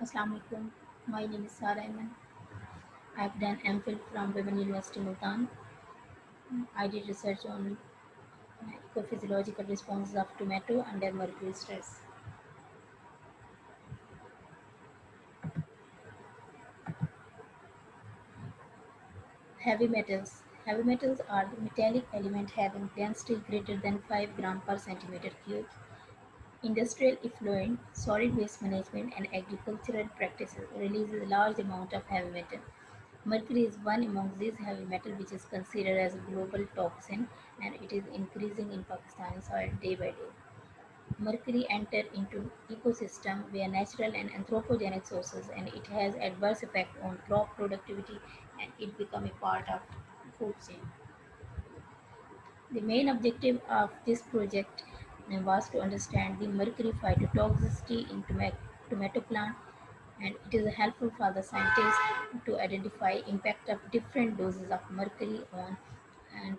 Assalamu alaikum. My name is Sara Ayman. I've done MPhil from Women University Multan. I did research on ecophysiological responses of tomato under mercury stress. Heavy metals. Heavy metals are the metallic element having density greater than 5 gram per centimeter cube. Industrial effluent, solid waste management, and agricultural practices release a large amount of heavy metal. Mercury is one among these heavy metals which is considered as a global toxin and it is increasing in Pakistani soil day by day. Mercury enters into ecosystem via natural and anthropogenic sources and it has adverse effect on crop productivity and it become a part of food chain. The main objective of this project was to understand the mercury phytotoxicity in tomato plant and it is helpful for the scientists to identify impact of different doses of mercury on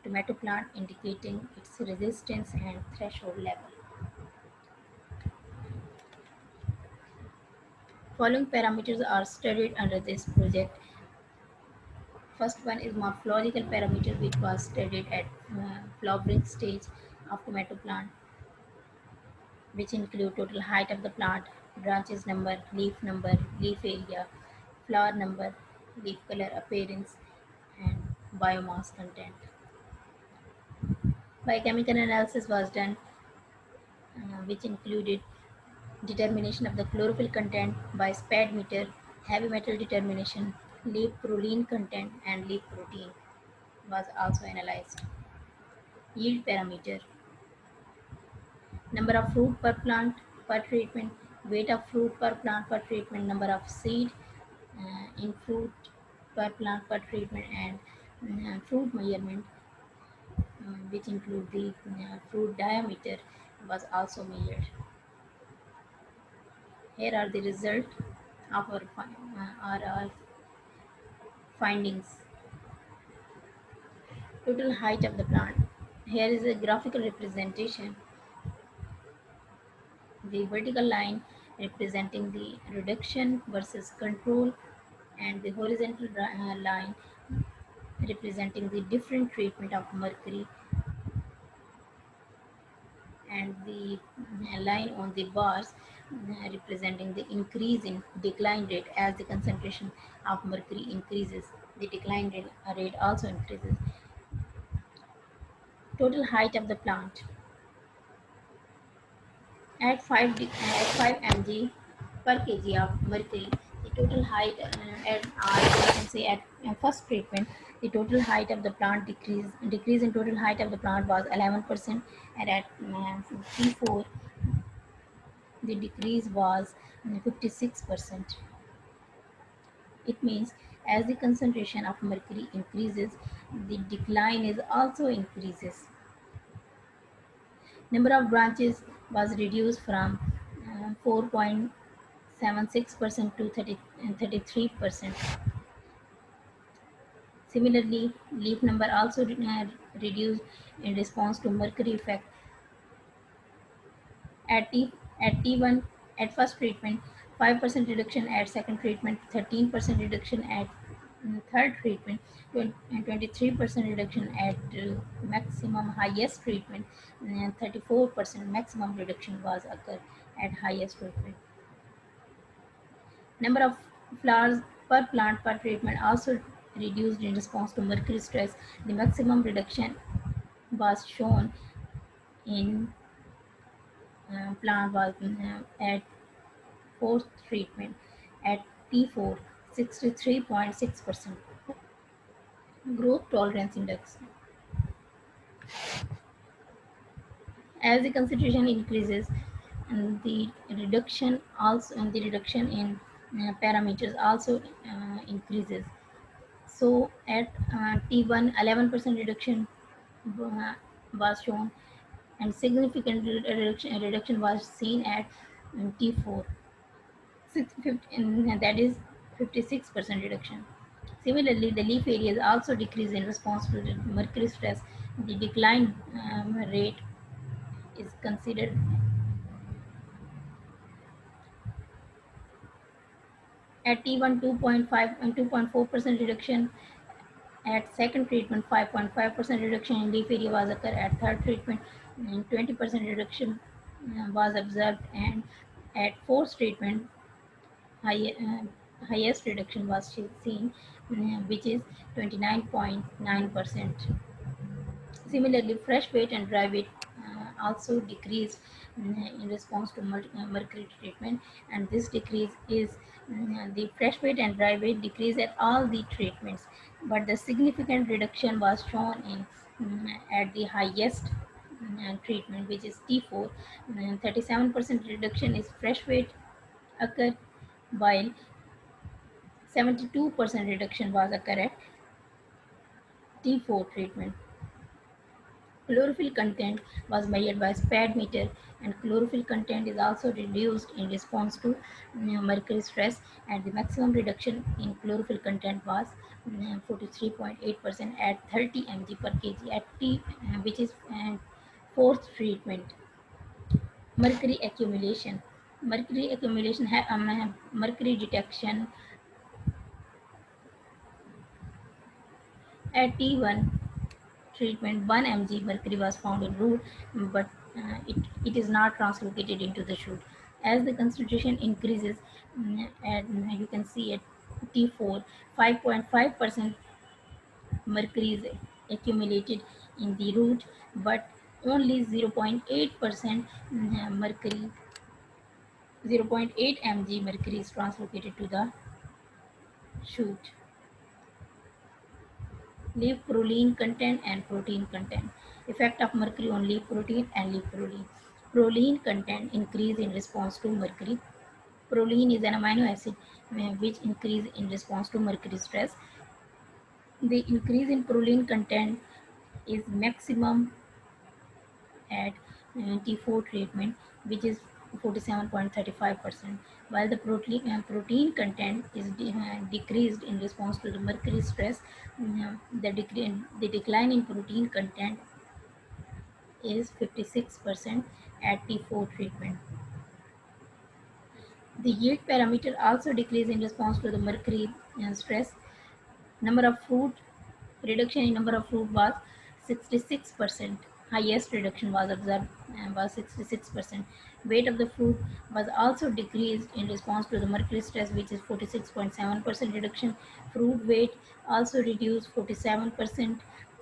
tomato plant indicating its resistance and threshold level. Following parameters are studied under this project. First one is morphological parameter which was studied at flowering stage of tomato plant which include total height of the plant, branches number, leaf area, flower number, leaf color appearance, and biomass content. Biochemical analysis was done, which included determination of the chlorophyll content by SPAD meter, heavy metal determination, leaf proline content, and leaf protein was also analyzed. Yield parameter, number of fruit per plant per treatment, weight of fruit per plant per treatment, number of seed in fruit per plant per treatment, and fruit measurement, which include the fruit diameter, was also measured. Here are the results of our findings. Total height of the plant. Here is a graphical representation. The vertical line representing the reduction versus control and the horizontal line representing the different treatment of mercury and the line on the bars representing the increase in decline rate as the concentration of mercury increases. The decline rate also increases. Total height of the plant. At 5 mg per kg of mercury, the total height at you can say at first treatment, the total height of the plant decrease in total height of the plant was 11%, and at T4 the decrease was 56%. It means as the concentration of mercury increases, the decline is also increases. Number of branches was reduced from 4.76% to 33%. Similarly, leaf number also reduced in response to mercury effect. At T1 at first treatment, 5% reduction at second treatment, 13% reduction at third treatment, and 23% reduction at maximum highest treatment, and 34% maximum reduction was occurred at highest treatment. Number of flowers per plant per treatment also reduced in response to mercury stress. The maximum reduction was shown in plant was at fourth treatment at T4, 63.6%. Growth tolerance index. As the concentration increases, and the reduction in parameters also increases. So at T1, 11% reduction uh, was shown, and significant reduction was seen at T4, and that is 56% reduction. Similarly, the leaf areas also decrease in response to the mercury stress. The decline rate is considered At T1, 2.5 and 2.4% reduction. At second treatment, 5.5% reduction in leaf area was occurred. At third treatment, 20% reduction was observed, and at fourth treatment, highest reduction was seen, which is 29.9%. Similarly, fresh weight and dry weight also decreased in response to mercury treatment, and this decrease is the fresh weight and dry weight decrease at all the treatments, but the significant reduction was shown in at the highest treatment, which is T4. 37% reduction is fresh weight occurred, while 72% reduction was occurred at T4 treatment. Chlorophyll content was measured by SPAD meter, and chlorophyll content is also reduced in response to mercury stress, and the maximum reduction in chlorophyll content was 43.8% at 30 mg per kg at T, which is fourth treatment. Mercury accumulation. Mercury accumulation, mercury detection at T1 treatment, 1 mg mercury was found in root, but it is not translocated into the shoot. As the concentration increases, and you can see at T4, 5.5% mercury is accumulated in the root, but only 0.8% mercury, 0.8 mg mercury is translocated to the shoot. Leaf proline content and protein content. Effect of mercury on leaf protein and leaf proline. Proline content increase in response to mercury. Proline is an amino acid which increase in response to mercury stress. The increase in proline content is maximum at T4 treatment, which is 47.35%, while the protein content is decreased in response to the mercury stress. The decline in protein content is 56% at T4 treatment. The yield parameter also decreased in response to the mercury stress. Number of fruit, reduction in number of fruit was 66%. Highest reduction was observed was 66%. Weight of the fruit was also decreased in response to the mercury stress, which is 46.7% reduction. Fruit weight also reduced 47%,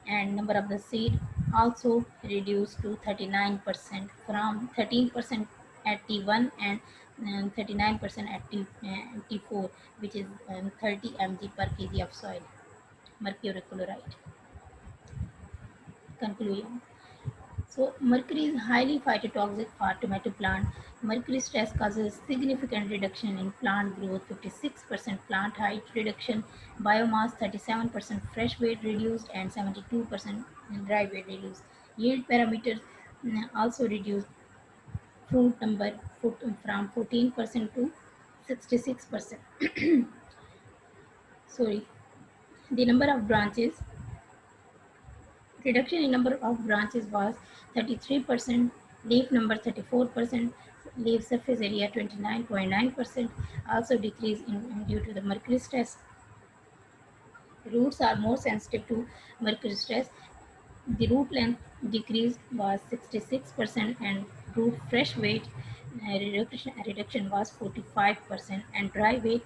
and number of the seed also reduced to 39% from 13% at T1 and 39% at T4, which is 30 mg per kg of soil. Mercury chloride. Conclusion. So, mercury is highly phytotoxic for tomato plant. Mercury stress causes significant reduction in plant growth, 56% plant height reduction, biomass 37%, fresh weight reduced, and 72% dry weight reduced. Yield parameters also reduced. Fruit number from 14% to 66%. Sorry. The number of branches, reduction in number of branches was 33%, leaf number 34%, leaf surface area 29.9%, also decreased due to the mercury stress. Roots are more sensitive to mercury stress. The root length decrease was 66%, and root fresh weight reduction was 45%, and dry weight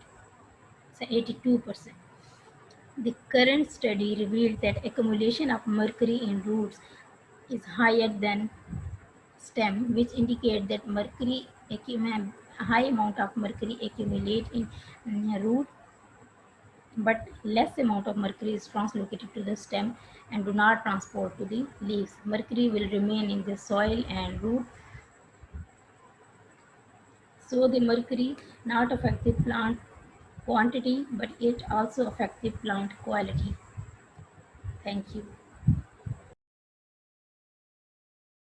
82%. The current study revealed that accumulation of mercury in roots is higher than stem, which indicate that high amount of mercury accumulate in root, but less amount of mercury is translocated to the stem and do not transport to the leaves. Mercury will remain in the soil and root, so the mercury not affect the plant quantity, but it also affect the plant quality. Thank you.